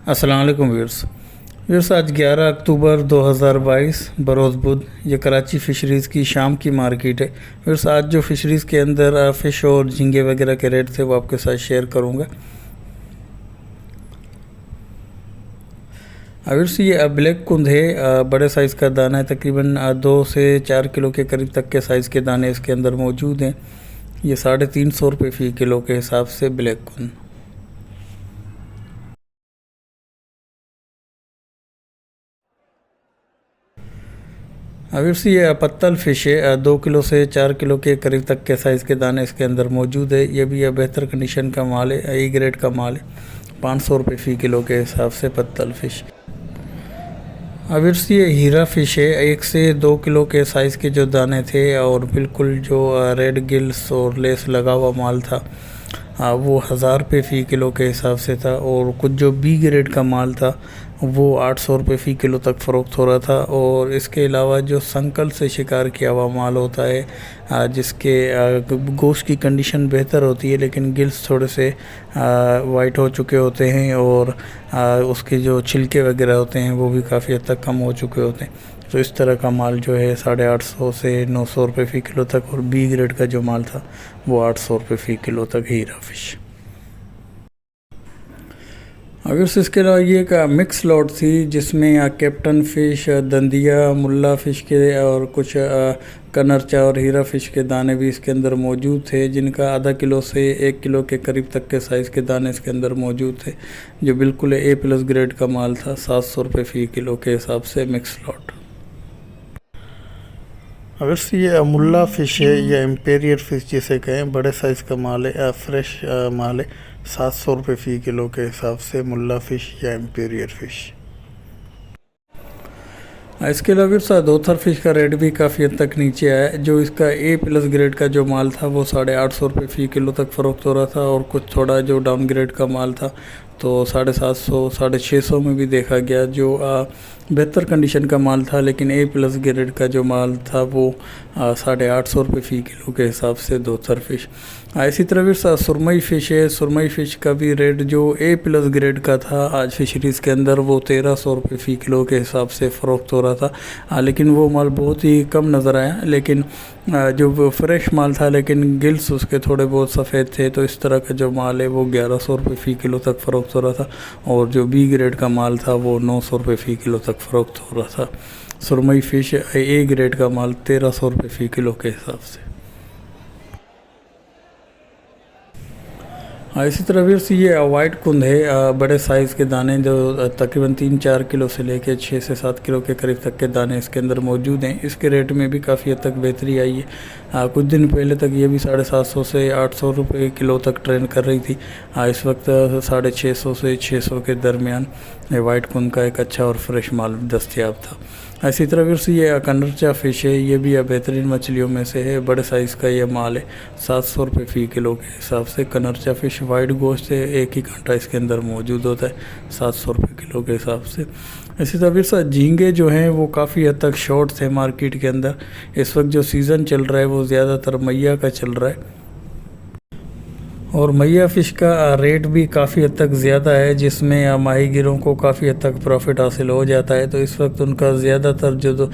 अस्सलाम वालेकुम व्यूअर्स आज 11 अक्टूबर 2022 बरोज़ बुध। ये कराची फ़िशरीज़ की शाम की मार्केट है। व्यूअर्स आज जो फ़िशरीज़ के अंदर फ़िश और झींगे वगैरह के रेट थे वो आपके साथ शेयर करूँगा। व्यूअर्स ये ब्लैक कुंद है, बड़े साइज़ का दाना है, तकरीबन 2 से 4 किलो के करीब तक के साइज़ के दाने इसके अंदर मौजूद हैं। ये 350 रुपये फ़ी किलो के हिसाब से ब्लैक कुंद। व्यूअर्स ये पत्तल फ़िश है, 2 किलो से 4 किलो के करीब तक के साइज़ के दाने इसके अंदर मौजूद है। ये भी बेहतर कंडीशन का माल है, ए ग्रेड का माल है। 500 रुपये फ़ी किलो के हिसाब से पत्तल फ़िश। व्यूअर्स ये हीरा फ़िश है, 1 से 2 किलो के साइज़ के जो दाने थे और बिल्कुल जो रेड गिल्स और लेस लगा हुआ माल था वो 1000 रुपये फ़ी किलो के हिसाब से था। और कुछ जो बी ग्रेड का माल था वो 800 रुपये फ़ी किलो तक फ़रोख्त हो रहा था। और इसके अलावा जो संकल से शिकार किया हुआ माल होता है जिसके गोश्त की कंडीशन बेहतर होती है लेकिन गिल्स थोड़े से वाइट हो चुके होते हैं और उसके जो छिलके वगैरह होते हैं वो भी काफ़ी हद तक कम हो चुके होते हैं। तो इस तरह का माल जो है 850 से 900 रुपये फ़ी किलो तक, और बी ग्रेड का जो माल था वो 800 रुपये फ़ी किलो तक हीरा फ़िश। अगर इसके अलावा ये एक मिक्स लॉट थी जिसमें कैप्टन फ़िश, दंदिया, मुल्ला फ़िश के और कुछ कनरचा और हीरा फ़िश के दाने भी इसके अंदर मौजूद थे, जिनका आधा किलो से 1 किलो के करीब तक के साइज़ के दाने इसके अंदर मौजूद थे, जो बिल्कुल A+ ग्रेड का माल था। 700 रुपये फ़ी किलो के हिसाब से मिक्स लॉट। अगर ये मुल्ला फ़िश है या इम्पेरियर फ़िश जिसे कहें, बड़े साइज़ का माल है, फ्रेश माल है। 700 रुपये फ़ी किलो के हिसाब से मुल्ला फ़िश या इम्पेरियर फ़िश। इसके अलावा फिर दोथर फ़िश का रेट भी काफ़ी हद तक नीचे आया है। जो इसका A+ ग्रेड का जो माल था वो 850 रुपये फ़ी किलो तक फ़रोख्त हो रहा था, और कुछ थोड़ा जो डाउन ग्रेड का माल था तो 750, 650 में भी देखा गया। जो बेहतर कंडीशन का माल था लेकिन A+ ग्रेड का जो माल था वो 850 रुपये फ़ी किलो के हिसाब से दोथर फ़िश। इसी तरह फिर सुरमई फ़िश है। सुरमई फ़िश का भी रेट जो A+ ग्रेड का था आज फिशरीज़ के अंदर वो 1300 रुपये फ़ी किलो के हिसाब से फ़रोख्त हो रहा था। लेकिन वो माल बहुत ही कम नज़र आया। लेकिन जो फ्रेश माल था लेकिन गिल्स उसके थोड़े बहुत सफ़ेद थे, तो इस तरह का जो माल है वो 1100 रुपये फ़ी किलो तक फ़रोख्त हो रहा था। और जो बी ग्रेड का माल था वो 900 रुपये फ़ी किलो तक फ़रोख्त हो रहा था। सुरमई फ़िश A ग्रेड का माल 1300 रुपये फ़ी किलो के हिसाब से। इसी तरह फिर ये वाइट कुंद है, बड़े साइज़ के दाने जो तकरीबन 3-4 किलो से लेके 6 से 7 किलो के करीब तक के दाने इसके अंदर मौजूद हैं। इसके रेट में भी काफ़ी हद तक बेहतरी आई है। कुछ दिन पहले तक ये भी 750 से 800 रुपये किलो तक ट्रेंड कर रही थी। इस वक्त 650 से 600 के दरमियान वाइट कुंद का एक अच्छा और फ्रेश माल दस्तयाब था। इसी तरह फिर ये कनरचा फ़िश है, ये भी बेहतरीन मछलियों में से है। बड़े साइज़ का ये माल है, 700 रुपये फ़ी किलो के हिसाब से कनरचा फ़िश। वाइट गोश्त है, 1 ही कांटा इसके अंदर मौजूद होता है, 700 रुपये किलो के हिसाब से। इसी तरह फिर झींगे जो हैं वो काफ़ी हद तक शॉर्ट थे मार्केट के अंदर। इस वक्त जो सीज़न चल रहा है वो ज़्यादातर मैया का चल रहा है, और मैया फ़िश का रेट भी काफ़ी हद तक ज़्यादा है, जिसमें माहीगिरों को काफ़ी हद तक प्रॉफिट हासिल हो जाता है। तो इस वक्त उनका ज़्यादातर जो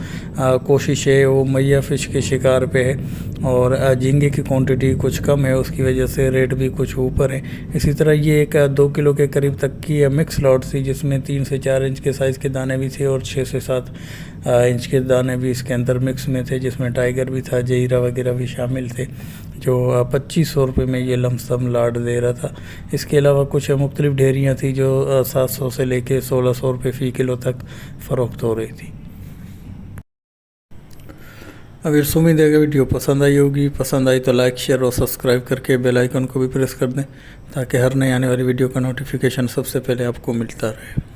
कोशिश है वो मैया फ़िश के शिकार पे है, और झींगे की क्वांटिटी कुछ कम है, उसकी वजह से रेट भी कुछ ऊपर है। इसी तरह ये एक 2 किलो के करीब तक की मिक्स लॉट थी, जिसमें 3 से 4 इंच के साइज़ के दाने भी थे और 6 से 7 इंच के दाने भी इसके अंदर मिक्स में थे, जिसमें टाइगर भी था, जहीरा वगैरह भी शामिल थे, जो 2500 रुपये में ये लमसम लाट दे रहा था। इसके अलावा कुछ मुख्तलिफ ढेरियाँ थी जो 700 से लेके 1600 रुपये फ़ी किलो तक फ़रोख्त हो रही थी। अब इस उम्मीद है कि वीडियो पसंद आई होगी। पसंद आई तो लाइक, शेयर और सब्सक्राइब करके बेल आइकन को भी प्रेस कर दें, ताकि हर नई आने वाली वीडियो का नोटिफिकेशन सबसे पहले आपको मिलता रहे।